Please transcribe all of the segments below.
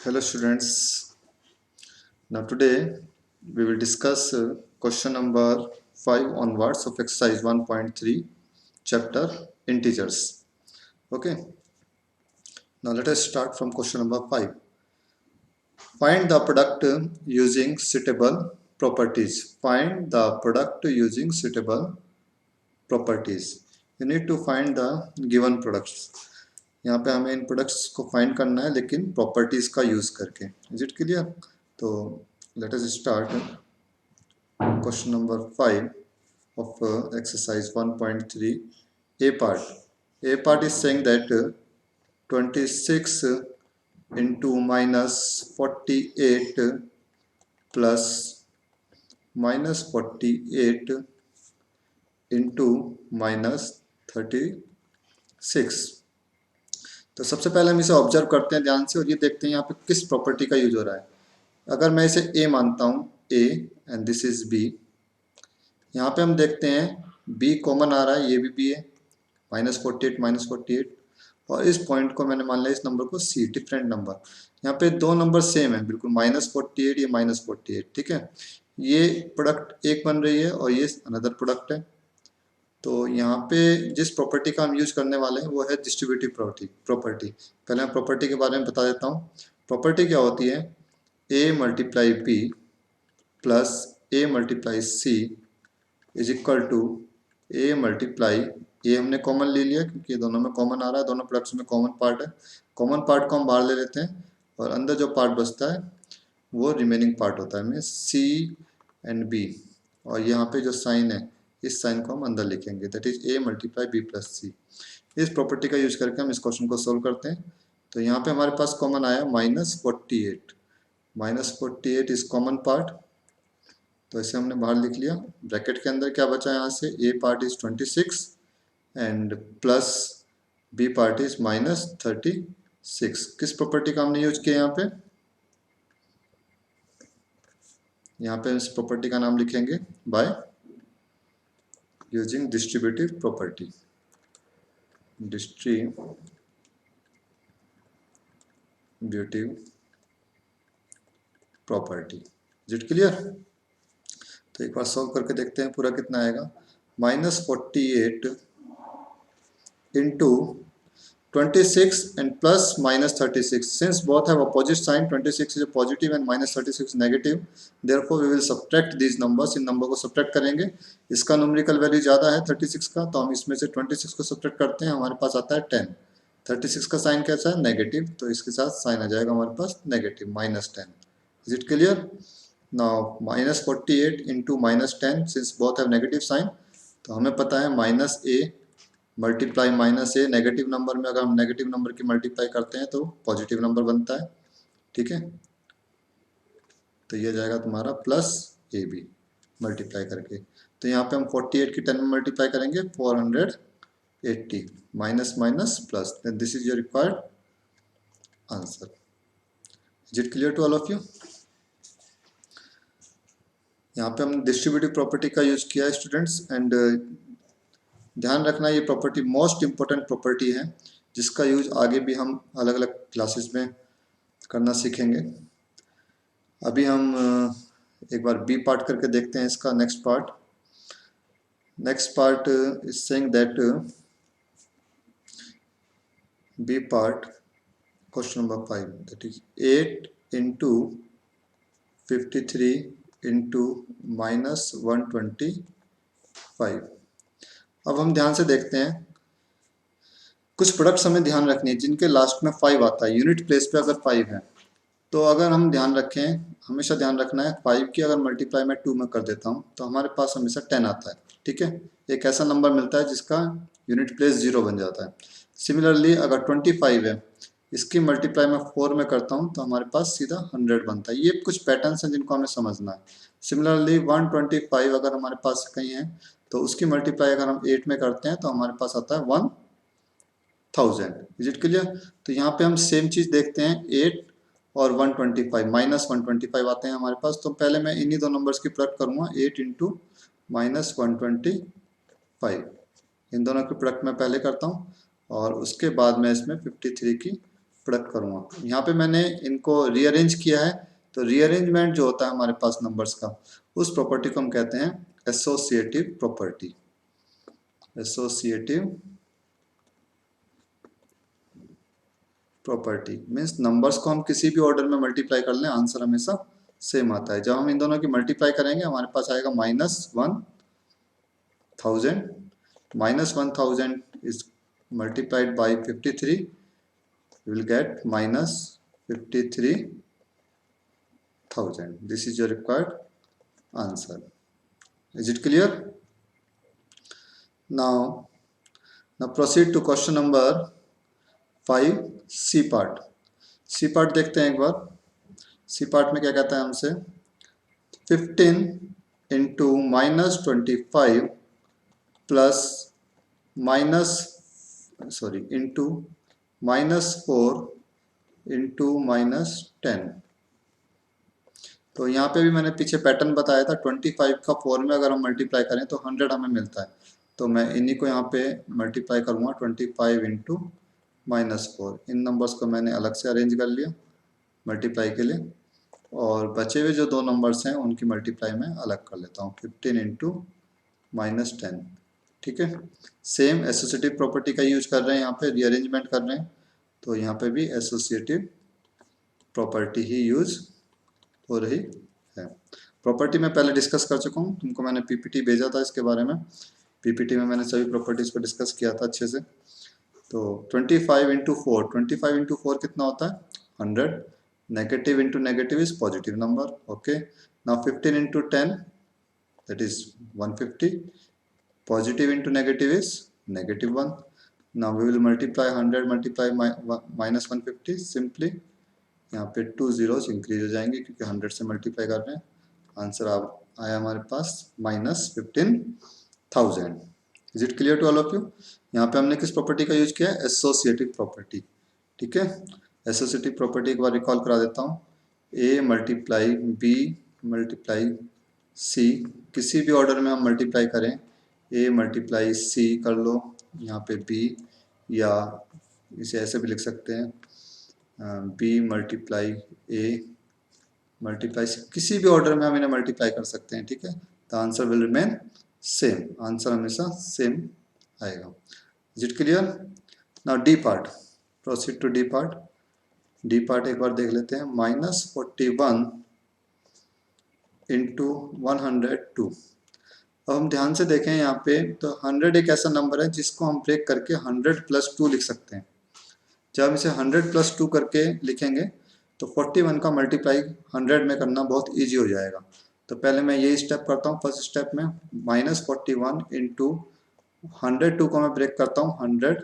Hello students. Now today we will discuss question number 5 onwards of exercise 1.3 chapter integers. Okay. Now let us start from question number 5. Find the product using suitable properties. Find the product using suitable properties. You need to find the given products. यहाँ पे हमें इन products को find करना है लेकिन properties का use करके. Is it clear? तो let us start question number 5 of exercise 1.3 A part. A part is saying that 26 into minus 48 plus minus 48 into minus 36. तो सबसे पहले हम इसे ऑब्जर्व करते हैं ध्यान से और ये देखते हैं यहाँ पे किस प्रॉपर्टी का यूज हो रहा है. अगर मैं इसे A मानता हूँ, A and this is B, यहाँ पे हम देखते हैं B कॉमन आ रहा है, ये भी B है, -48 और इस पॉइंट को मैंने मान लिया इस नंबर को C, डिफरेंट नंबर. यहाँ पे दो नंबर सेम है बिल्कुल, -48 ये -48. ठीक है, ये प्रोडक्ट एक बन रही है और ये अनदर प्रोडक्ट है. तो यहाँ पे जिस प्रॉपर्टी का हम यूज करने वाले हैं वो है डिस्ट्रीब्यूटिव प्रॉपर्टी. पहले मैं प्रॉपर्टी के बारे में बता देता हूँ. प्रॉपर्टी क्या होती है? A multiply B plus A multiply C is equal to A multiply, A हमने कॉमन ले लिया क्योंकि दोनों में कॉमन आ रहा है, दोनों प्रोडक्ट्स में कॉमन पार्ट है. कॉमन पार्ट को हम बाहर ले लेते हैं और अंदर जो पार्ट बचता है वो रिमेनिंग पार्ट होता है में C एंड B. और यहाँ पे जो साइन है इस साइन को हम अंदर लिखेंगे, that is A multiply B plus C. इस प्रॉपर्टी का यूज करके हम इस क्वेश्चन को सोल्व करते हैं. तो यहाँ पे हमारे पास कॉमन आया -48. -48 इज कॉमन पार्ट, तो इसे हमने बाहर लिख लिया. ब्रैकेट के अंदर क्या बचा यहाँ से? A part is 26 and plus B part is -36. किस प्रॉपर्टी का हमने यूज किया यहाँ पे? यहाँ पे इस प्रॉपर्टी का नाम लिखेंगे bye using distributive property. Distributive property. Is it clear? तो एक बार सॉल्व करके देखते हैं पूरा कितना आएगा. -48 into 26 and plus -36. Since both have opposite sign, 26 is a positive and -36 negative, therefore we will subtract these numbers. In number को subtract करेंगे. इसका न्यूमेरिकल वैल्यू ज़्यादा है 36 का, तो हम इसमें से 26 को सब्ट्रैक्ट करते हैं, हमारे पास आता है 10. 36 का साइन कैसा है? नेगेटिव, तो इसके साथ साइन आ जाएगा हमारे पास negative -10. Is it clear? Now -48 into -10, since both have negative sign, तो हमें पता है -a multiply -a. Negative number में अगर हम नेगेटिव नंबर की मल्टीप्लाई करते हैं तो पॉजिटिव नंबर बनता है. ठीक है, तो ये जाएगा तुम्हारा +ab मल्टीप्लाई करके. तो यहाँ पे हम 48 की 10 में मल्टीप्लाई करेंगे 480, minus minus plus, then this is your required answer. Is it clear to all of you? यहाँ पे हमने डिस्ट्रीब्यूटिव प्रॉपर्टी का यूज किया है स्टूडेंट्स. एंड ध्यान रखना ये प्रॉपर्टी मोस्ट इंपॉर्टेंट प्रॉपर्टी है जिसका यूज आगे भी हम अलग अलग क्लासेस में करना सीखेंगे. अभी हम एक बार बी पार्ट करके देखते हैं इसका next part. Next part is saying that B part question number 5, that is 8 into 53 into -125. अब हम ध्यान से देखते हैं, कुछ प्रोडक्ट्स हमें ध्यान रखनी है जिनके लास्ट में 5 आता है. यूनिट प्लेस पे अगर 5 है तो अगर हम ध्यान रखें, हमेशा ध्यान रखना है 5 की अगर मल्टीप्लाई मैं 2 में कर देता हूँ तो हमारे पास हमेशा 10 आता है. ठीक है, एक ऐसा नंबर मिलता है जिसका यूनिट प्लेस 0 बन जाता है. सिमिलरली अगर 25 है, इसकी मल्टीप्लाई मैं 4 में करता हूँ तो हमारे पास सीधा 100 बनता है. ये कुछ पैटर्न्स हैं जिनको हमें समझना है. सिमिलरली 125 अगर हमारे पास कहीं है तो उसकी मल्टीप्लाई अगर हम 8 में करते हैं तो हमारे पास आता है 1000. Is it clear? तो यहाँ पे हम सेम चीज देखते हैं, 8 और 125, -125 आते हैं हमारे पास. तो पहले मैं इन्हीं दो नंबर्स की प्रोडक्ट करूंगा, 8 into -125. इन दोनों की प्रोडक्ट मैं पहले करता हूँ और उसके बाद मैं इसमें 53 की प्रोडक्ट करूँगा। यहाँ पे मैंने इनको रीअरेंज किया है, तो रीअरेंजमेंट जो होता है हमारे पास नंबर्स का, उस प्रॉपर्टी को हम कहते हैं associative property. Associative property means numbers को हम किसी भी ऑर्डर में मल्टीप्लाई कर लें, आंसर हमेशा सेम आता है। जब हम इन दोनों की मल्टीप्लाई करेंगे हमारे पास आएगा -1000, -1000 is multiplied by 53, you will get -53,000. This is your required answer. Is it clear? Now proceed to question number 5, C part. C part देखते हैं एक बार। C part में क्या कहता है हमसे, 15 इंटू -25 प्लस इंटू -4 इंटू -10। तो यहाँ पे भी मैंने पीछे पैटर्न बताया था, 25 का 4 में अगर हम मल्टीप्लाई करें तो 100 हमें मिलता है। तो मैं इन्हीं को यहाँ पे मल्टीप्लाई करूँगा, 25 इंटू -4। इन नंबर्स को मैंने अलग से अरेंज कर लिया मल्टीप्लाई के लिए, और बचे हुए जो दो नंबर्स हैं उनकी मल्टीप्लाई मैं अलग कर लेता हूँ, 15 इंटू -10। ठीक है, सेम एसोसिएटिव प्रॉपर्टी का यूज कर रहे हैं, यहाँ पे रीअरेंजमेंट कर रहे हैं, तो यहाँ पे भी एसोसिएटिव प्रॉपर्टी ही यूज हो रही है। प्रॉपर्टी में पहले डिस्कस कर चुका हूँ, तुमको मैंने पीपीटी भेजा था इसके बारे में। पीपीटी में मैंने सभी प्रॉपर्टीज को डिस्कस किया था अच्छे से। तो 25 इंटू 4, 25 इंटू 4 कितना होता है 100, negative into negative is positive number. Okay, now 15 into 10 that is 150, positive into negative is -1। Now we will multiply 100 multiply -150, simply यहाँ पे 2 जीरोस इंक्रीज हो जाएंगे क्योंकि 100 से मल्टीप्लाई कर रहे हैं। आंसर आया हमारे पास -15,000। Is it clear to all of you? यहाँ पे हमने किस प्रॉपर्टी का यूज किया है, एसोसिएटिव प्रॉपर्टी। ठीक है, एसोसिएटिव प्रॉपर्टी एक बार रिकॉल करा देता हूँ, A multiply B multiply C, किसी भी ऑर्डर में हम मल्टीप्लाई करें, ए मल्टीप्लाई सी कर लो यहाँ पे बी, या इसे ऐसे भी लिख सकते हैं B multiply A multiply C, किसी भी ऑर्डर में हम इन्हें मल्टीप्लाई कर सकते हैं। ठीक है, the answer will remain same, answer हमेशा सेम आएगा। Is it clear? Now D part, proceed to D part. D part एक बार देख लेते हैं, -41 इंटू 102। अब हम ध्यान से देखें यहाँ पे, तो 100 एक ऐसा नंबर है जिसको हम ब्रेक करके 100 + 2 लिख सकते हैं। जब हम इसे 100 + 2 करके लिखेंगे तो 41 का मल्टीप्लाई 100 में करना बहुत ईजी हो जाएगा। तो पहले मैं यही स्टेप करता हूँ। फर्स्ट स्टेप में -41 इंटू 102 को मैं ब्रेक करता हूँ 100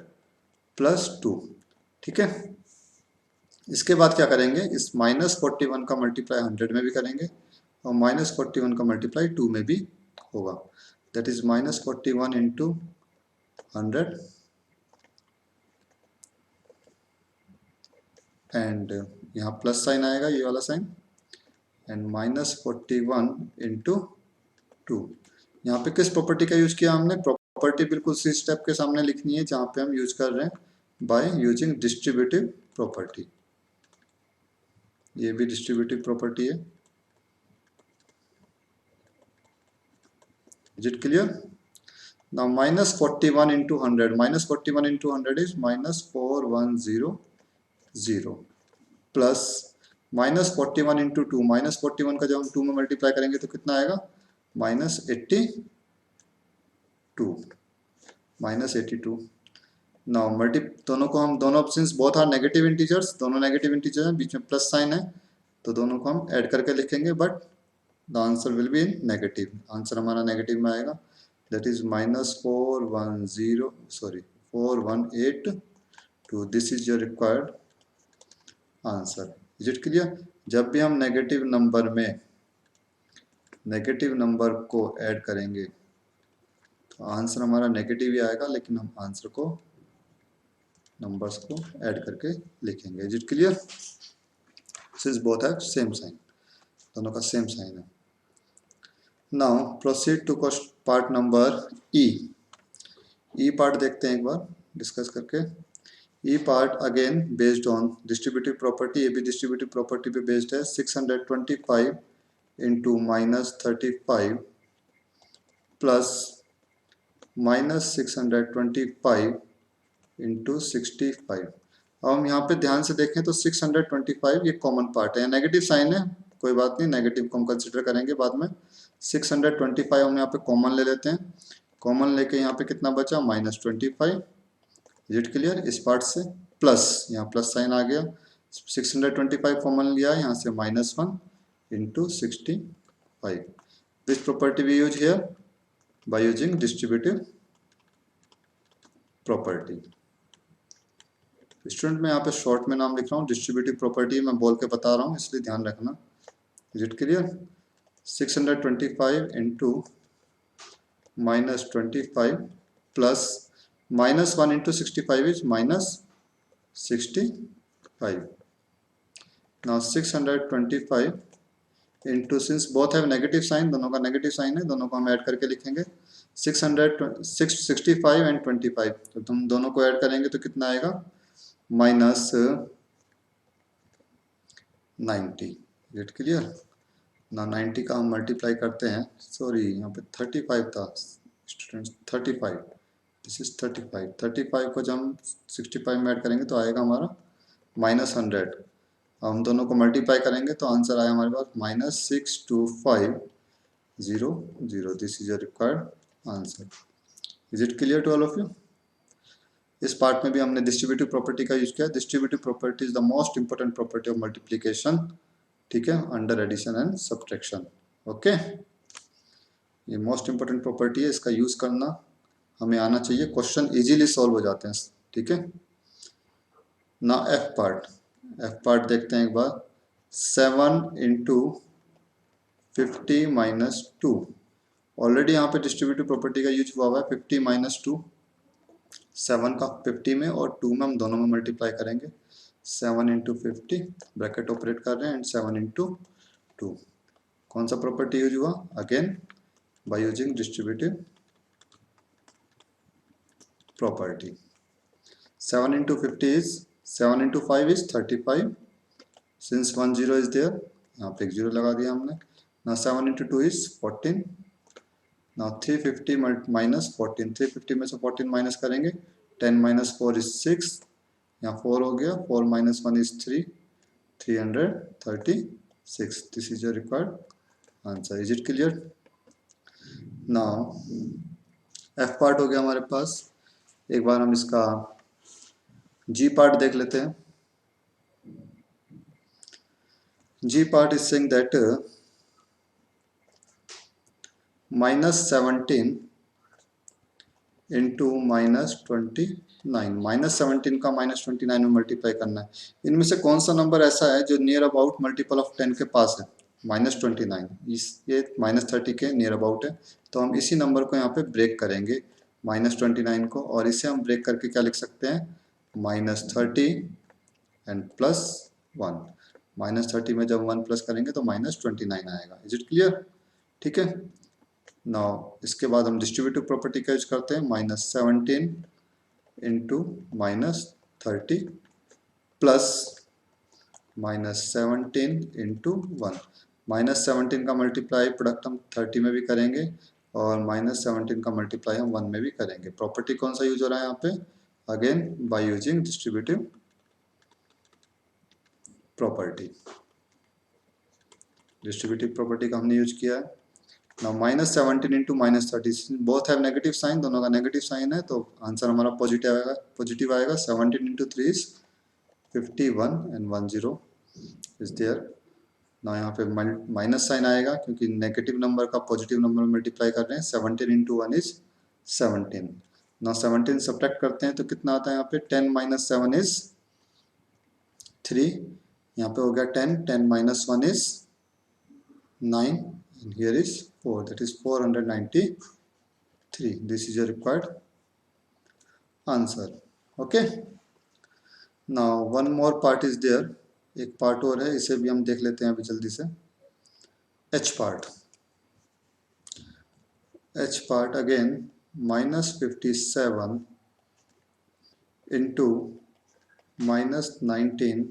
+ 2। ठीक है, इसके बाद क्या करेंगे, इस -41 का मल्टीप्लाई 100 में भी करेंगे और -41 का मल्टीप्लाई 2 में भी होगा। दैट इज -41 इंटू 100 एंड यहाँ प्लस साइन आएगा, ये वाला साइन, एंड -41 इंटू 2। यहाँ पे किस प्रॉपर्टी का यूज किया हमने, प्रॉपर्टी बिल्कुल उसी स्टेप के सामने लिखनी है जहाँ पे हम यूज कर रहे हैं बाय यूजिंग डिस्ट्रीब्यूटिव प्रॉपर्टी। ये भी डिस्ट्रीब्यूटिव प्रॉपर्टी है। Is it clear? Now -41 into 100, -41 into 100 is -4100 plus -41 into 2, -41 का जब हम 2 में मल्टीप्लाई करेंगे तो कितना आएगा -82। नाउ दोनों को हम, दोनों options both are negative integers, दोनों नेगेटिव इंटीजर हैं, बीच में प्लस साइन है, तो दोनों को हम ऐड करके लिखेंगे, but the answer will be in negative. Answer हमारा नेगेटिव में आएगा, that is -4182। This is your required answer. Is it clear? जब भी हम नेगेटिव नंबर में नेगेटिव नंबर को ऐड करेंगे तो आंसर हमारा नेगेटिव ही आएगा, लेकिन हम आंसर को, नंबर्स को ऐड करके लिखेंगे। Is it clear? Since both have same sign, दोनों का सेम साइन है। Now proceed to part number E. E part देखते हैं एक बार डिस्कस करके। E part again based on distributive property, ये भी डिस्ट्रीब्यूटिव प्रॉपर्टी पे बेस्ड है। 625 इंटू -35 प्लस -625 इंटू 65। अब हम यहाँ पे ध्यान से देखें तो 625 ये कॉमन पार्ट है, नेगेटिव साइन है, कोई बात नहीं, नेगेटिव को हम कंसिडर करेंगे बाद में। 625 हम यहाँ पे कॉमन ले लेते हैं, कॉमन लेके यहाँ पे कितना बचा -25। Is it clear? इस पार्ट से प्लस, यहाँ प्लस साइन आ गया, 625 कॉमन लिया, यहाँ से -1 into 65। This property we use here by using distributive property. Student मैं यहाँ पे शॉर्ट में नाम लिख रहा हूँ, डिस्ट्रीब्यूटिव प्रॉपर्टी मैं बोल के बता रहा हूँ, इसलिए ध्यान रखना। Is it clear? 625 into -25 plus -1 into 65 is -65। Now 625 into, since both have negative sign, दोनों का नेगेटिव साइन है, दोनों को हम ऐड करके लिखेंगे। 665 एंड 25, तो तुम दोनों को ऐड करेंगे तो कितना आएगा -90। इट क्लियर ना? 90 का हम मल्टीप्लाई करते हैं, सॉरी यहाँ पे 35 था स्टूडेंट्स, 35, दिस इज 35। 35 को जब हम 65 में ऐड करेंगे तो आएगा हमारा -100। हम दोनों को मल्टीप्लाई करेंगे तो आंसर आया हमारे पास -62500। This is a required answer. Is it clear to all of you? इस पार्ट में भी हमने डिस्ट्रीब्यूटिव प्रॉपर्टी का यूज किया। Distributive property is the most important property of multiplication, ठीक है, under addition and subtraction. Okay, ये मोस्ट इंपोर्टेंट प्रॉपर्टी है, इसका यूज करना हमें आना चाहिए, क्वेश्चन इजीली सॉल्व हो जाते हैं, ठीक है ना। एफ पार्ट, एफ पार्ट देखते हैं एक बार। 7 इंटू 50 -2, ऑलरेडी यहाँ पे डिस्ट्रीब्यूटिव प्रॉपर्टी का यूज हुआ है। 50 -2, 7 का 50 में और 2 में हम दोनों में मल्टीप्लाई करेंगे। 7 इंटू 50, ब्रैकेट ऑपरेट कर रहे हैं, एंड 7 इंटू 2। कौन सा प्रॉपर्टी यूज हुआ? Again by using distributive property. 7 into 50 is 7 into 5 is 35, since 1 0 is there, यहाँ पे एक 0 लगा दिया हमने ना। 7 इंटू 2 इज 14। ना 350 माइनस 14, 350 में से 14 माइनस करेंगे, 10 - 4 इज 6, यहाँ 4 हो गया, 4 - 1 is 3, 336। This is your required answer. Is it clear? Now F part हो गया हमारे पास। एक बार हम इसका जी पार्ट देख लेते हैं। G part is saying that -17 into -29, -17 का -29 में मल्टीप्लाई करना है। इनमें से कौन सा नंबर ऐसा है जो नियर अबाउट मल्टीपल ऑफ 10 के पास है? -29, ये -30 के नियर अबाउट है, तो हम इसी नंबर को यहाँ पे ब्रेक करेंगे, -29 को, और इसे हम ब्रेक करके क्या लिख सकते हैं? -30 एंड +1। -30 में जब 1 प्लस करेंगे तो -29 आएगा। Is it clear? ठीक है। नाउ इसके बाद हम डिस्ट्रीब्यूटिव प्रॉपर्टी का यूज करते हैं। -17 इंटू -30 प्लस -17 इंटू 1। -17 का मल्टीप्लाई प्रोडक्ट हम 30 में भी करेंगे और -17 का मल्टीप्लाई हम 1 में भी करेंगे। प्रॉपर्टी कौन सा यूज हो रहा है यहाँ पे? Again by using distributive property. Distributive property का हमने यूज किया है। Now -17 into -30, both have negative sign, दोनों का नेगेटिव साइन है, तो आंसर हमारा पॉजिटिव आएगा। 17 into 3 is 51 and 1 0 is there. ना यहाँ पे माइनस साइन आएगा क्योंकि नेगेटिव नंबर का पॉजिटिव नंबर में मल्टीप्लाई कर रहे हैं। 17 इंटू 1 इज 17। ना 17 सब्ट्रैक्ट करते हैं तो कितना आता है यहाँ पे? 10 - 7 इज 3, यहाँ पे हो गया 10, 10 - 1 is 9, and here is 4, that is 493. This is your required answer. Okay, now one more part is there, एक पार्ट और है, इसे भी हम देख लेते हैं अभी जल्दी से। H part, H part again -57 into -19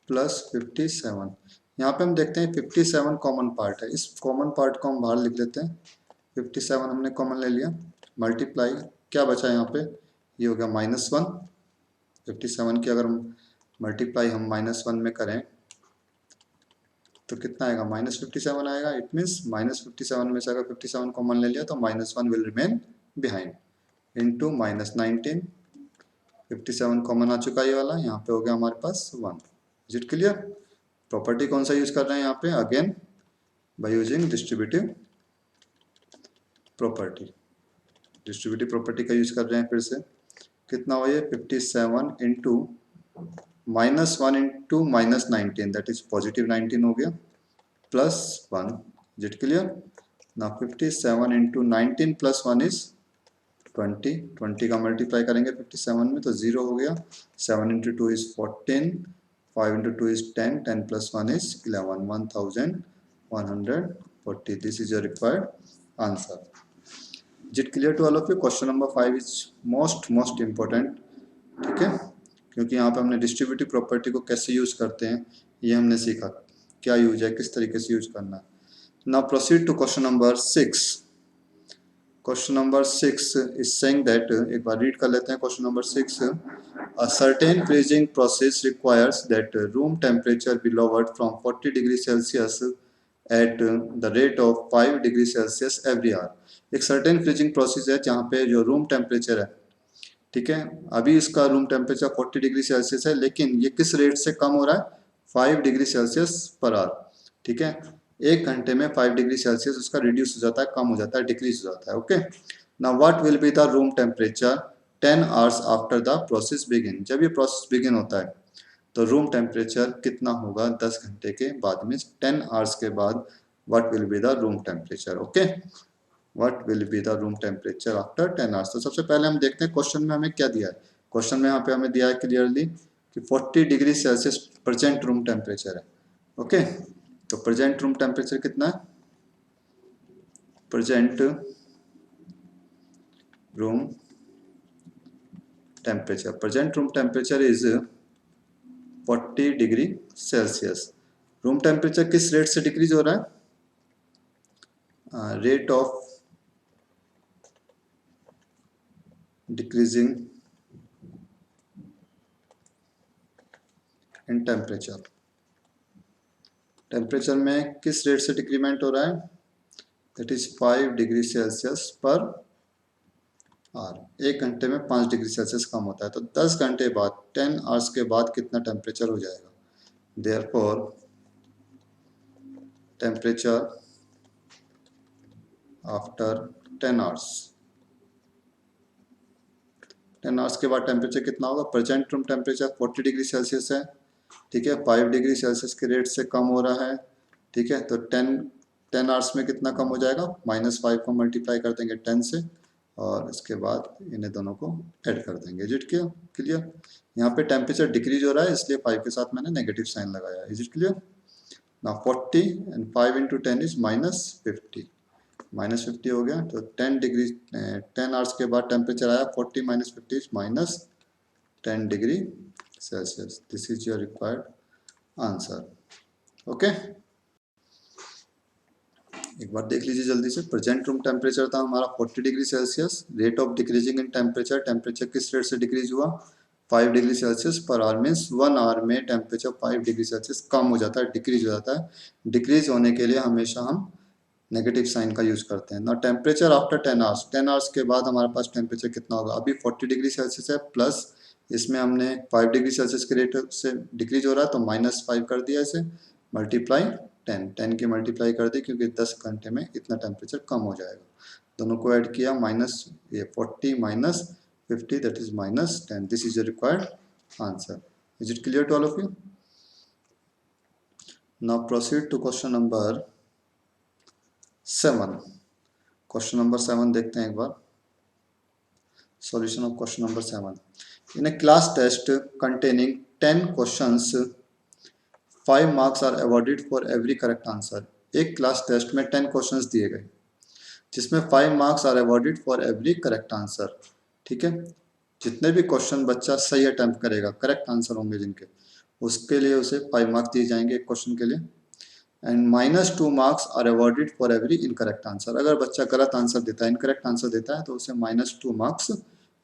plus 57। यहाँ पे हम देखते हैं 57 कॉमन पार्ट है, इस कॉमन पार्ट को हम बाहर लिख लेते हैं। 57 हमने कॉमन ले लिया, मल्टीप्लाई क्या बचा यहाँ पे, ये हो गया -1। 57 की अगर मल्टीप्लाई हम -1 में करें तो कितना आएगा, -57 आएगा। इट मीन्स -57 में से अगर 57 कॉमन ले लिया तो -1 will remain behind, into -19। 57 common आ चुका है ये वाला, यहाँ पे हो गया हमारे पास 1। Is it clear. प्रॉपर्टी कौन सा यूज कर रहे हैं यहाँ पे, again by using distributive property. Distributive property का यूज कर रहे हैं फिर से। कितना हुआ ये, 57 इंटू -1 इंटू -19 दैट इज +19 हो गया, +1। Is it clear. ना 57 इंटू 19 प्लस 1 इज 20। 20 का मल्टीप्लाई करेंगे 57 में तो 0 हो गया। 7 into 2 is 14, 5 into 2 is 10, 10 plus 1 is 11, 1140. This is your required answer. Is it clear to all of you? Question number 5 is most important, ठीक है, क्योंकि यहाँ पे हमने डिस्ट्रीब्यूटिव प्रॉपर्टी को कैसे यूज करते हैं ये हमने सीखा, क्या यूज है, किस तरीके से यूज करना है। Now proceed to question number 6. Question number 6 is saying that, एक बार रीड कर लेते हैं question number 6। A certain freezing process requires that room temperature be lowered from 40 degrees Celsius at the rate of 5 degrees Celsius every hour. एक certain freezing process है जहाँ पे जो room temperature है, ठीक है, अभी इसका रूम टेम्परेचर 40 डिग्री सेल्सियस है, लेकिन ये किस रेट से कम हो रहा है, 5 डिग्री सेल्सियस पर आवर। ठीक है, 1 घंटे में 5 डिग्री सेल्सियस उसका रिड्यूस हो जाता है, कम हो जाता है, डिक्रीज हो जाता है। Okay, now what will be the room temperature 10 hours after the process begin. जब ये प्रोसेस बिगिन होता है तो रूम टेम्परेचर कितना होगा 10 घंटे के बाद में, 10 आवर्स के बाद what will be the room temperature. Okay, what will be the room temperature after 10 hours. तो सबसे पहले हम देखते हैं क्वेश्चन में हमें क्या दिया है। क्वेश्चन में यहाँ पे हमें दिया है क्लियरली कि 40 degree Celsius present room temperature है। ओके, तो प्रेजेंट रूम टेम्परेचर कितना है, present room temperature, present room temperature is 40 degree Celsius. Room temperature किस रेट से डिक्रीज हो रहा है, rate of decreasing in temperature. Temperature में किस रेट से डिक्रीमेंट हो रहा है, that is 5 degree Celsius per our. 1 घंटे में 5 डिग्री सेल्सियस कम होता है, तो 10 घंटे बाद 10 आवर्स के बाद कितना टेम्परेचर हो जाएगा। Therefore temperature after 10 hours, 10 hours के बाद टेम्परेचर कितना होगा, present room temperature 40 degree Celsius है, ठीक है, 5 डिग्री सेल्सियस के रेट से कम हो रहा है। ठीक है, तो 10 आवर्स में कितना कम हो जाएगा, -5 को मल्टीप्लाई कर देंगे 10 से और इसके बाद इन्हें दोनों को ऐड कर देंगे। Is it clear. यहाँ पे टेम्परेचर डिक्रीज हो रहा है इसलिए 5 के साथ मैंने नेगेटिव साइन लगाया। Is it clear. ना 40 एंड 5 into 10 इज -50, -50 हो गया। तो 10 डिग्री 10 आवर्स के बाद टेम्परेचर आया 40 - 50 is -10 degree Celsius. This is your required answer. Okay, एक बार देख लीजिए जल्दी से। प्रेजेंट रूम टेम्परेचर था हमारा 40 degree Celsius, rate of decreasing in temperature, temperature किस रेट से डिक्रीज हुआ, 5 degree Celsius per hour, means 1 hour में टेम्परेचर 5 डिग्री सेल्सियस कम हो जाता है, डिक्रीज हो जाता है। डिक्रीज होने के लिए हमेशा हम नेगेटिव साइन का यूज करते हैं ना। टेम्परेचर आफ्टर 10 आवर्स, 10 आवर्स के बाद हमारे पास टेम्परेचर कितना होगा, अभी 40 डिग्री सेल्सियस है, प्लस इसमें हमने 5 डिग्री सेल्सियस के रेट से डिक्रीज हो रहा है तो -5 कर दिया इसे, मल्टीप्लाई 10 की मल्टीप्लाई कर दी क्योंकि 10 घंटे में इतना टेम्परेचर कम हो जाएगा। दोनों को ऐड किया, -40 - 50 that is -10। This is the required answer. Is it clear to all of you. Now proceed to question number 7। Question number 7 देखते हैं एक बार। Solution of question number 7। In a class test containing 10 questions 5 marks are awarded for every correct answer. एक class test में 10 questions दिए गए जिसमें 5 marks are awarded for every correct answer. ठीक है, जितने भी क्वेश्चन बच्चा सही अटेम्प्ट करेगा, करेक्ट आंसर होंगे जिनके, उसके लिए उसे 5 मार्क्स दिए जाएंगे एक क्वेश्चन के लिए। And -2 marks are awarded for every incorrect answer. अगर बच्चा गलत आंसर देता है, इनकरेक्ट आंसर देता है, तो उसे -2 मार्क्स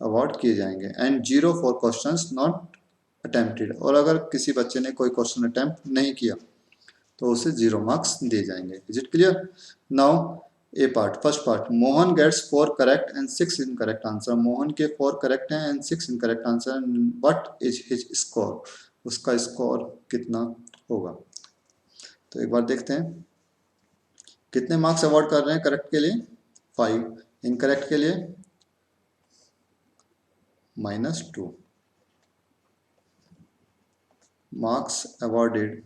अवॉर्ड किए जाएंगे। And 0 for questions not attempted. और अगर किसी बच्चे ने कोई क्वेश्चन अटेम्प्ट नहीं किया तो उसे 0 मार्क्स दिए जाएंगे। Is it clear? Now A part, first part, Mohan gets 4 correct and 6 incorrect answer. Mohan के 4 करेक्ट हैं and 6 incorrect answer. What is his score? उसका स्कोर कितना होगा? तो एक बार देखते हैं कितने मार्क्स अवॉर्ड कर रहे हैं करेक्ट के लिए, 5, इनकरेक्ट के लिए -2 marks awarded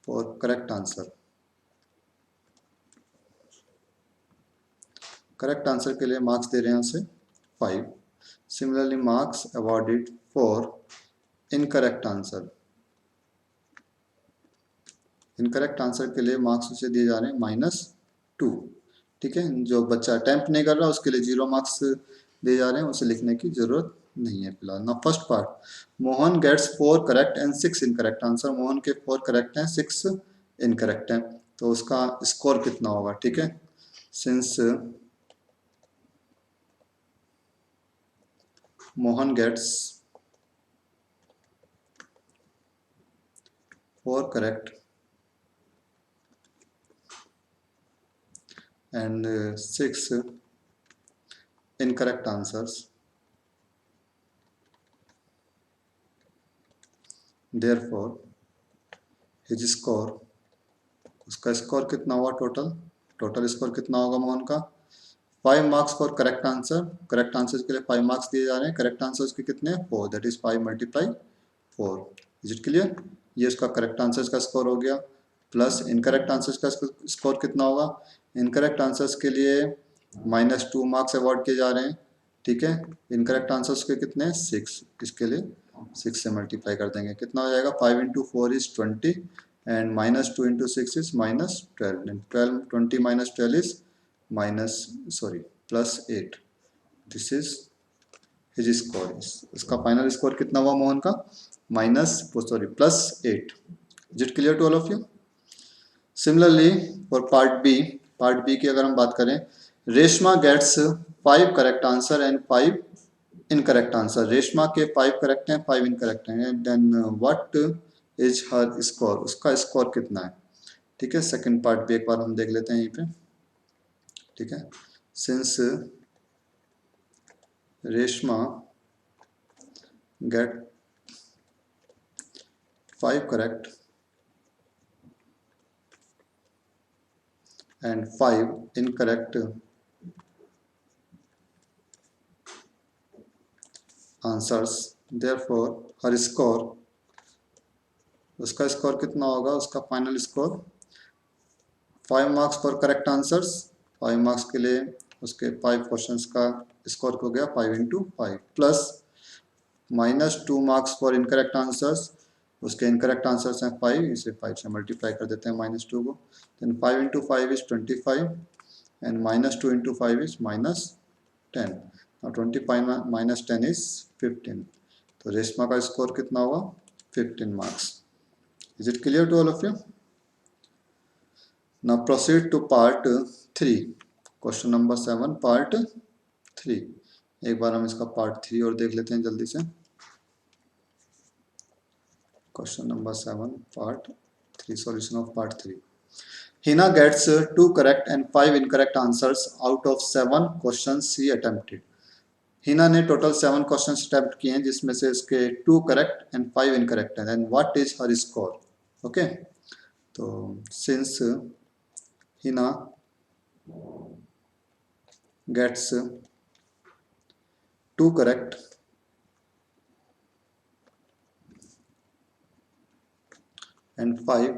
for correct answer. Correct answer के लिए मार्क्स दे रहे हैं उसे 5। Similarly marks awarded for incorrect answer, incorrect answer के लिए मार्क्स उसे दिए जा रहे हैं -2। ठीक है, जो बच्चा अटेम्प्ट नहीं कर रहा उसके लिए 0 मार्क्स दिए जा रहे हैं, उसे लिखने की जरूरत नहीं है फिलहाल। ना first part, Mohan gets 4 correct and 6 incorrect answer. Mohan के 4 करेक्ट हैं, 6 इनकरेक्ट हैं, तो उसका स्कोर कितना होगा? ठीक है, since Mohan gets 4 correct and 6 incorrect answers, therefore his score, उसका स्कोर कितना हुआ? टोटल स्कोर कितना होगा मोहन का? 5 marks for correct answer. Correct answer के लिए 5 मार्क्स दिए जा रहे हैं। करेक्ट आंसर के कितने? 4, that is 5 × 4। Is it clear? ये उसका करेक्ट आंसर का स्कोर हो गया। प्लस इनकरेक्ट आंसर का स्कोर कितना होगा? इनकरेक्ट आंसर्स के लिए -2 मार्क्स अवॉर्ड किए जा रहे हैं। ठीक है, इनकरेक्ट आंसर्स के कितने? 6। इसके लिए 6 से मल्टीप्लाई कर देंगे, कितना हो जाएगा? 5 × 4 is 20 and -2 × 6 is -12 and 20 - 12 is +8। This is his score. इसका फाइनल स्कोर कितना हुआ मोहन का? +8। Is it clear to all of you? Similarly for part B की अगर हम बात करें, Reshma gets 5 correct answer and 5 incorrect answer. Reshma के 5 करेक्ट हैं, 5 इनकरेक्ट हैं, then what is her score? उसका स्कोर कितना है? ठीक है, सेकंड पार्ट भी एक बार हम देख लेते हैं यहीं पे। ठीक है, since Reshma get 5 correct and 5 incorrect answers, therefore her score, उसका स्कोर कितना होगा? उसका final score 5 marks for correct answers. 5 marks के लिए उसके 5 क्वेश्चंस का स्कोर हो गया 5 × 5 plus -2 marks for incorrect answers. उसके इनकरेक्ट आंसर्स हैं 5, इसे 5 से मल्टीप्लाई कर देते हैं -2 को। Then 5 × 5 is 25 and -2 × 5 is -10। Now 25 - 10 is 15। तो रेशमा का स्कोर कितना होगा? 15 marks. Is it clear to all of you? Now proceed to part 3, question number 7 part 3। एक बार हम इसका पार्ट 3 और देख लेते हैं जल्दी से। Question number 7 part 3, solution of part 3। Hina gets 2 correct and 5 incorrect answers out of 7 questions she attempted। Hina ने टोटल 7 क्वेश्चन अटेम्प्ट किए हैं, जिसमें से इसके 2 करेक्ट एंड 5 इनकरेक्ट हैं। Then what is her score? Okay, तो since Hina gets 2 correct and 5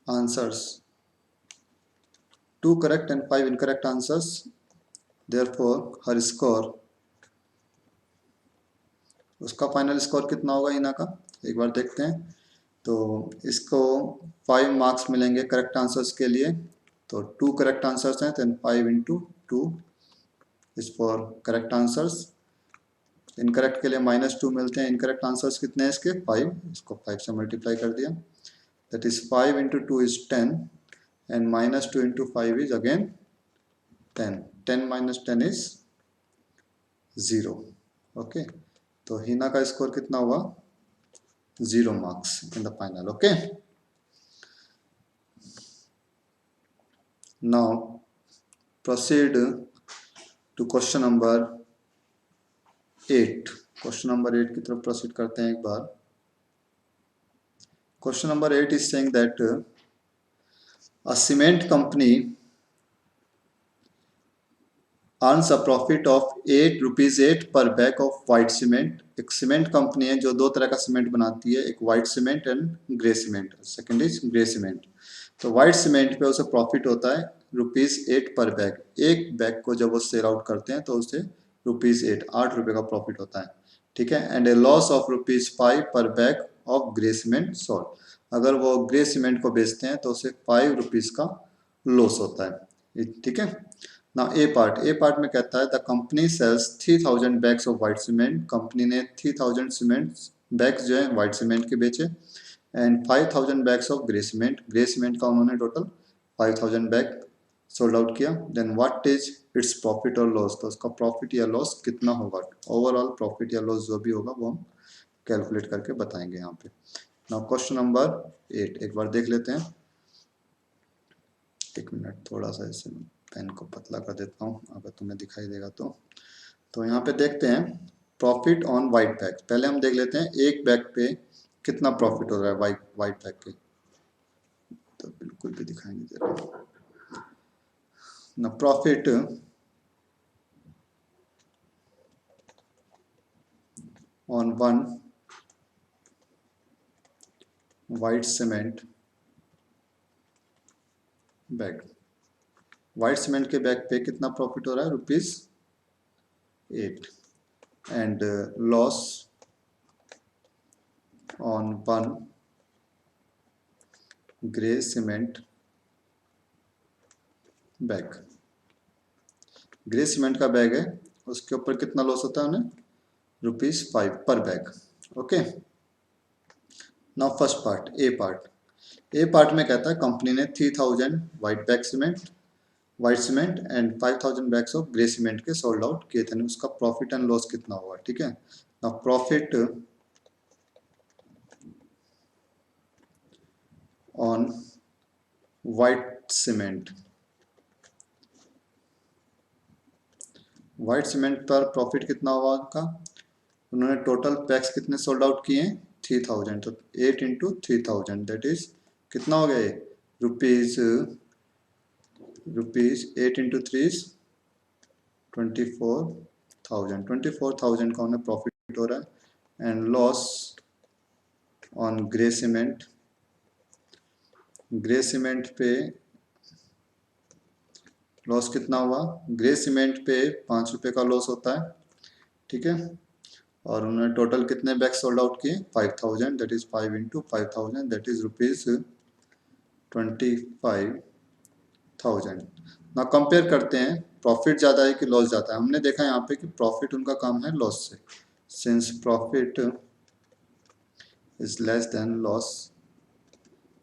answers, 2 correct and 5 incorrect answers, therefore her score, उसका final score कितना होगा हिना का? एक बार देखते हैं। तो इसको 5 मार्क्स मिलेंगे करेक्ट आंसर्स के लिए तो 2 करेक्ट आंसर्स हैं, then 5 into 2 is for correct answers. Incorrect के लिए -2 मिलते हैं। इनकरेक्ट आंसर्स कितने हैं इसके? 5। इसको 5 से मल्टीप्लाई कर दिया, that is 5 into 2 is 10 and -2 into 5 is again 10। 10 minus 10 is 0। Okay, तो हिना का स्कोर कितना हुआ? 0 marks in the final. Okay, now proceed to question number 8। Question number 8 की तरफ प्रोसीड करते हैं एक बार। Question number 8 is saying that a cement company earns a profit of 8 rupees 8 per bag of white cement। एक cement company है जो दो तरह का सीमेंट बनाती है, एक white cement and grey cement. Second is grey cement. तो वाइट सीमेंट पे उसे प्रॉफिट होता है ₹8 पर बैग। एक बैग को जब वो सेल आउट करते हैं तो उसे ₹8 ₹8 का प्रॉफिट होता है, ठीक है। एंड ए लॉस ऑफ ₹5 पर bag of grey cement sold. अगर वो ग्रे सीमेंट को बेचते हैं तो उसे ₹5 का लॉस होता है, ठीक है। ना ए पार्ट में कहता है the company sells 3000 bags of white cement. Company ने 3000 सीमेंट बैग्स जो है वाइट सीमेंट के बेचे and 5000 bags of grey cement. Grey cement का उन्होंने टोटल 5000 बैग सोल्ड आउट किया। Then what is its profit और लॉस। तो उसका प्रॉफिट या लॉस कितना होगा? ओवरऑल प्रॉफिट या लॉस जो भी होगा वो हम कैलकुलेट करके बताएंगे यहाँ पे। नाउ क्वेश्चन नंबर 8 एक बार देख लेते हैं। एक मिनट, थोड़ा सा इसे पेन को पतला कर देता हूँ अगर तुम्हें दिखाई देगा तो यहाँ पे देखते हैं प्रॉफिट ऑन वाइट बैग। पहले हम देख लेते हैं एक बैग पे कितना प्रॉफिट हो रहा है वाइट बैग के। तो बिल्कुल भी दिखाई नहीं दे रहा ना। Profit on one white cement bag. White cement के बैग पे कितना प्रॉफिट हो रहा है? ₹8 and loss on one grey cement bag. Grey cement का बैग है, उसके ऊपर कितना लॉस होता है उन्हें? ₹5 पर bag. Okay, now first part A part में कहता है कंपनी ने 3000 white cement and 5000 bags of grey cement के सोल्ड आउट किए थे। उसका प्रॉफिट एंड लॉस कितना हुआ, ठीक है। Now profit on white cement पर प्रॉफिट कितना हुआ उनका? उन्होंने टोटल पैक्स कितने सोल्ड आउट किए हैं? 3000। तो 8 इंटू 3000 दैट इज कितना हो गया ये? रुपीज 8 इंटू 3 इज 24,000 का उन्हें प्रॉफिट हो रहा है। And loss on grey cement पे लॉस कितना हुआ? ग्रे सीमेंट पे ₹5 का लॉस होता है, ठीक है। और उन्होंने टोटल कितने बैग सोल्ड आउट किए? 5000 that is 5 into 5000 that is ₹25,000। ना कंपेयर करते हैं प्रॉफिट ज़्यादा है कि लॉस ज़्यादा है। हमने देखा यहाँ पे कि प्रॉफिट उनका कम है लॉस से। Since profit is less than loss,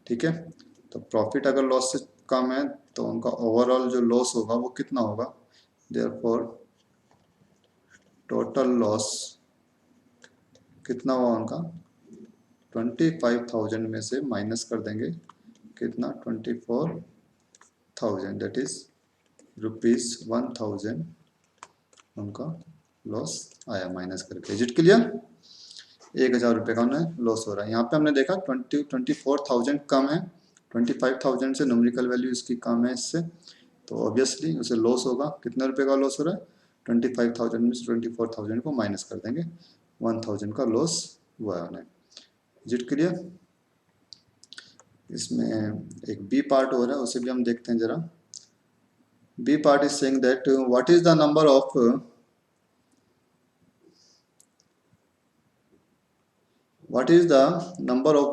ठीक है। तो प्रॉफिट अगर लॉस से कम है तो उनका ओवरऑल जो लॉस होगा वो कितना होगा? देयरफॉर टोटल लॉस कितना हुआ उनका? 25,000 में से माइनस कर देंगे कितना? 24,000 दैट इज ₹1,000 उनका लॉस आया माइनस करके। Is it clear? ₹1,000 का उन्हें लॉस हो रहा है। यहाँ पे हमने देखा 24,000 कम है, 25,000 से न्यूमेरिकल वैल्यू इसकी कम है इससे, तो ऑब्वियसली उसे लॉस होगा। कितने रुपए का लॉस हो रहा है? 25,000 में से 24,000 को माइनस कर देंगे, 1,000 का लॉस हुआ है उन्हें। Is it clear? इसमें एक बी पार्ट हो रहा है, उसे भी हम देखते हैं जरा। B part is saying that what is the number of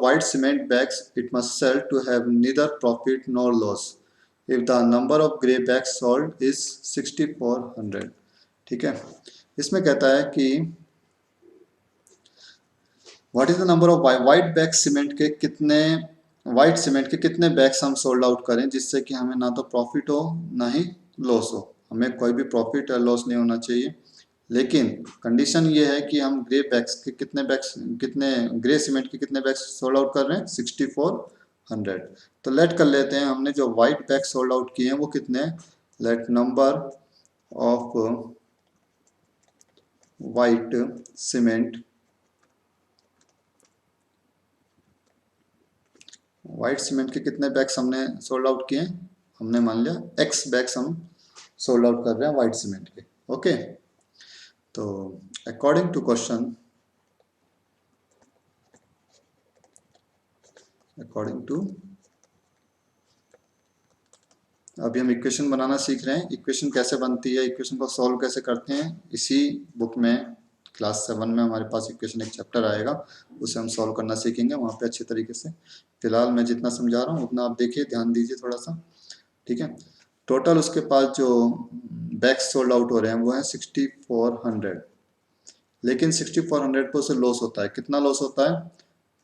white cement bags it must sell to have neither profit nor loss if the number of grey bags sold is 6400। ठीक है, इसमें कहता है कि what is the number of white bag cement के कितने, white cement के कितने बैग्स हम सोल्ड आउट करें जिससे कि हमें ना तो प्रॉफिट हो ना ही लॉस हो। हमें कोई भी प्रॉफिट या लॉस नहीं होना चाहिए, लेकिन कंडीशन ये है कि हम ग्रे बैग्स के कितने बैग्स, कितने ग्रे सीमेंट के कितने बैग्स सोल्ड आउट कर रहे हैं, 6400। तो लेट कर लेते हैं हमने जो वाइट बैग सोल्ड आउट किए हैं वो कितने हैं। Let number of white cement, white cement के कितने बैग्स हमने सोल्ड आउट किए हैं, हमने मान लिया एक्स बैग्स हम सोल्ड आउट कर रहे हैं वाइट सीमेंट के। ओके, तो according to question, according to, अभी हम इक्वेशन बनाना सीख रहे हैं। इक्वेशन कैसे बनती है, इक्वेशन को सॉल्व कैसे करते हैं, इसी बुक में क्लास 7 में हमारे पास इक्वेशन एक चैप्टर आएगा, उसे हम सॉल्व करना सीखेंगे वहाँ पे अच्छे तरीके से। फिलहाल मैं जितना समझा रहा हूँ उतना आप देखिए, ध्यान दीजिए थोड़ा सा। ठीक है, टोटल उसके पास जो बैग्स सोल्ड आउट हो रहे हैं वो है 6400, लेकिन 6400 पे उसे लॉस होता है। कितना लॉस होता है,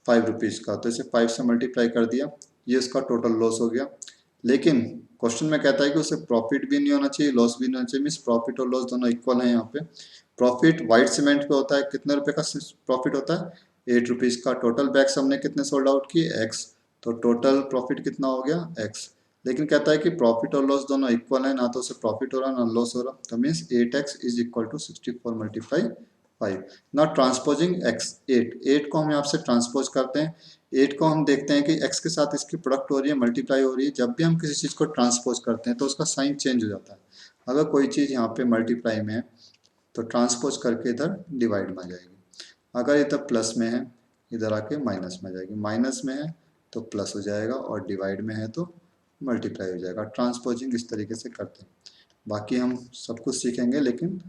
5 रुपीज़ का। तो इसे 5 से मल्टीप्लाई कर दिया, ये उसका टोटल लॉस हो गया। लेकिन क्वेश्चन में कहता है कि उसे प्रॉफिट भी नहीं होना चाहिए, लॉस भी नहीं होना चाहिए, मीन्स प्रॉफिट और लॉस दोनों इक्वल हैं यहाँ पे। प्रॉफिट वाइट सीमेंट पे होता है, कितने रुपए का प्रॉफिट होता है, 8 रुपीज़ का। टोटल बैग्स हमने कितने सोल्ड आउट किए, एक्स, तो टोटल प्रॉफिट कितना हो गया, एक्स। लेकिन कहता है कि प्रॉफिट और लॉस दोनों इक्वल है, ना तो उसे प्रॉफिट हो रहा ना लॉस हो रहा। तो means 8x is equal to 64 multiply 5। Now transposing x, 8 को हम यहाँ से ट्रांसपोज करते हैं। 8 को हम देखते हैं कि x के साथ इसकी प्रोडक्ट हो रही है, मल्टीप्लाई हो रही है। जब भी हम किसी चीज़ को ट्रांसपोज करते हैं तो उसका साइन चेंज हो जाता है। अगर कोई चीज़ यहाँ पे मल्टीप्लाई में है तो ट्रांसपोज करके इधर डिवाइड में आ जाएगी। अगर इधर प्लस में है इधर आके माइनस में आ जाएगी, माइनस में है तो प्लस हो जाएगा और डिवाइड में है तो मल्टीप्लाई हो जाएगा। ट्रांसपोजिंग इस तरीके से करते हैं। बाकी हम सब कुछ सीखेंगे, लेकिन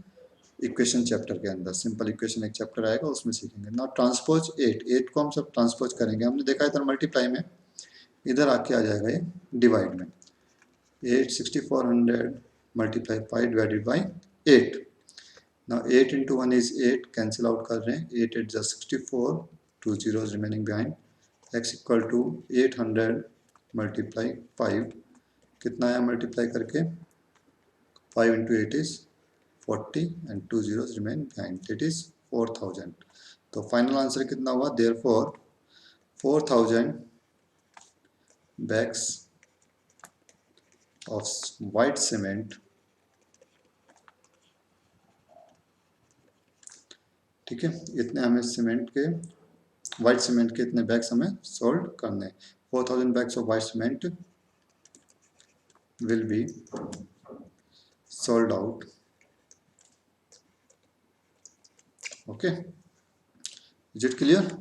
इक्वेशन चैप्टर के अंदर सिंपल इक्वेशन एक चैप्टर आएगा उसमें सीखेंगे। ना ट्रांसपोज 8 को हम सब ट्रांसपोज करेंगे। हमने देखा इधर मल्टीप्लाई में, इधर आके आ जाएगा ये डिवाइड में। 6400 multiply 5 divided by 8। Now 8 into 1 is 8, cancel out कर रहे हैं। 8 8 just 64, 2 zeros remaining behind। x equal to 800 multiply 5, कितना आया मल्टीप्लाई करके, 5 into 8 is 40 and 2 zeros remain behind, that is 4000। तो फाइनल आंसर कितना हुआ, therefore 4000 bags of white cement, ठीक है, इतने हमें सीमेंट के, वाइट सीमेंट के इतने बैग्स हमें सोल्ड करने हैं। 4000 bags of white cement will be sold out. Okay, is it clear?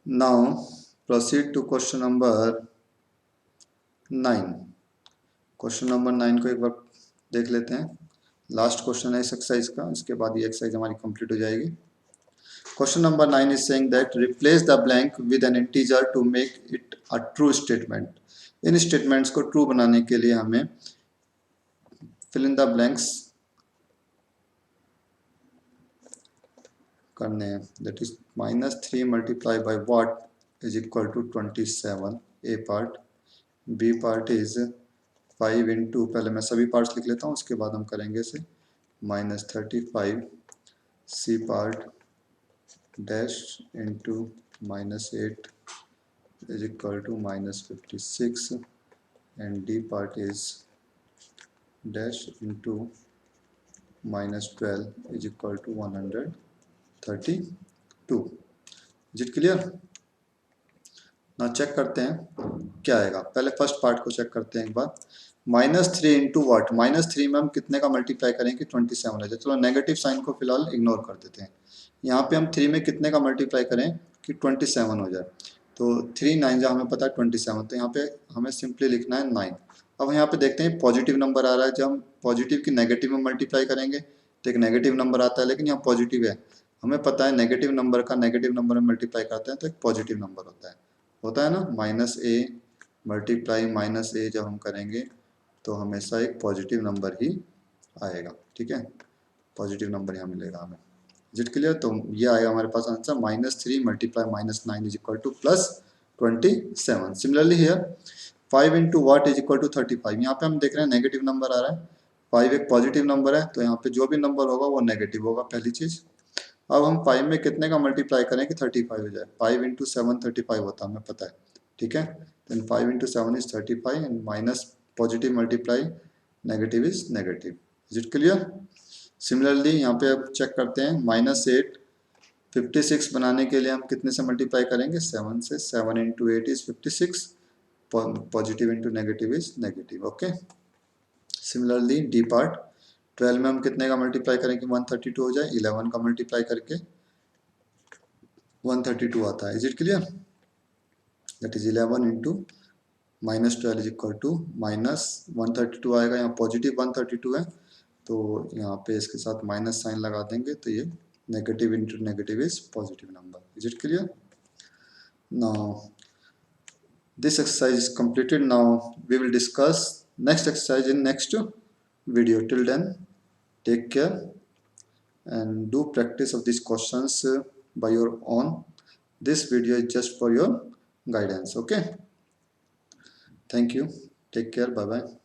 Now proceed to question number 9। Question number 9 को एक बार देख लेते हैं। लास्ट क्वेश्चन है इस एक्सरसाइज का, इसके बाद ये एक्सरसाइज हमारी कंप्लीट हो जाएगी। Question number 9 is saying that replace the blank with an integer to make it a true statement। In statements को ट्रू बनाने के लिए हमें fill in the blanks करने हैं। That is -3 multiplied by what is equal to 27। A part, B part is 5 into, पहले मैं सभी पार्ट्स लिख लेता हूँ उसके बाद हम करेंगे इसे, -35। C part dash into -8 is equal to -56 and D part is dash into -12 is equal to 132। Is it clear? ना चेक करते हैं क्या आएगा। पहले फर्स्ट पार्ट को चेक करते हैं एक बार। -3 इंटू वाट, -3 में हम कितने का मल्टीप्लाई करेंगे, 27 हो जाए। चलो नेगेटिव साइन को फिलहाल इग्नोर कर देते हैं। यहाँ पे हम 3 में कितने का मल्टीप्लाई करें कि 27 हो जाए। तो 3 9 जा हमें पता है 27, तो यहाँ पे हमें सिंपली लिखना है 9। अब यहाँ पे देखते हैं पॉजिटिव नंबर आ रहा है, जब हम पॉजिटिव की नेगेटिव में मल्टीप्लाई करेंगे तो एक नेगेटिव नंबर आता है, लेकिन यहाँ पॉजिटिव है। हमें पता है नेगेटिव नंबर का नेगेटिव नंबर में मल्टीप्लाई करते हैं तो एक पॉजिटिव नंबर होता है ना, -a मल्टीप्लाई माइनस ए जब हम करेंगे तो हमेशा एक पॉजिटिव नंबर ही आएगा, ठीक है, पॉजिटिव नंबर यहाँ मिलेगा हमें। Is it clear? तो ये आएगा हमारे पास answer -3 multiply -9 is equal to +27। Similarly here 5 into what is equal to 35। यहाँ पे हम देख रहे हैं नेगेटिव नंबर आ रहा है, 5 एक पॉजिटिव नंबर है, तो यहाँ पे जो भी नंबर होगा वो नेगेटिव होगा, पहली चीज। अब हम 5 में कितने का मल्टीप्लाई करें कि 35 हो जाए? 5 इंटू 7 35 होता है, हमें पता है, ठीक है। देन 5 इंटू 7 is 35 and minus positive multiply negative is negative. Is it clear? Similarly यहाँ पे अब चेक करते हैं -8 56 बनाने के लिए हम कितने से मल्टीप्लाई करेंगे? 7 से। 7 into 8 is 56, positive into negative is negative, okay. Similarly D part 12 में हम कितने का मल्टीप्लाई करें कि 132 हो जाए? 11 का मल्टीप्लाई करके 132 आता है। Is it clear? That is 11 into -12 is equal to -132 आएगा, यहाँ पॉजिटिव 132 है तो यहाँ पे इसके साथ माइनस साइन लगा देंगे, तो ये negative into negative is positive number. Is it clear? Now this exercise is completed. Now we will discuss next exercise in next video. Till then, take care and do practice of these questions by your own. This video is just for your guidance, okay? Thank you, take care, bye bye.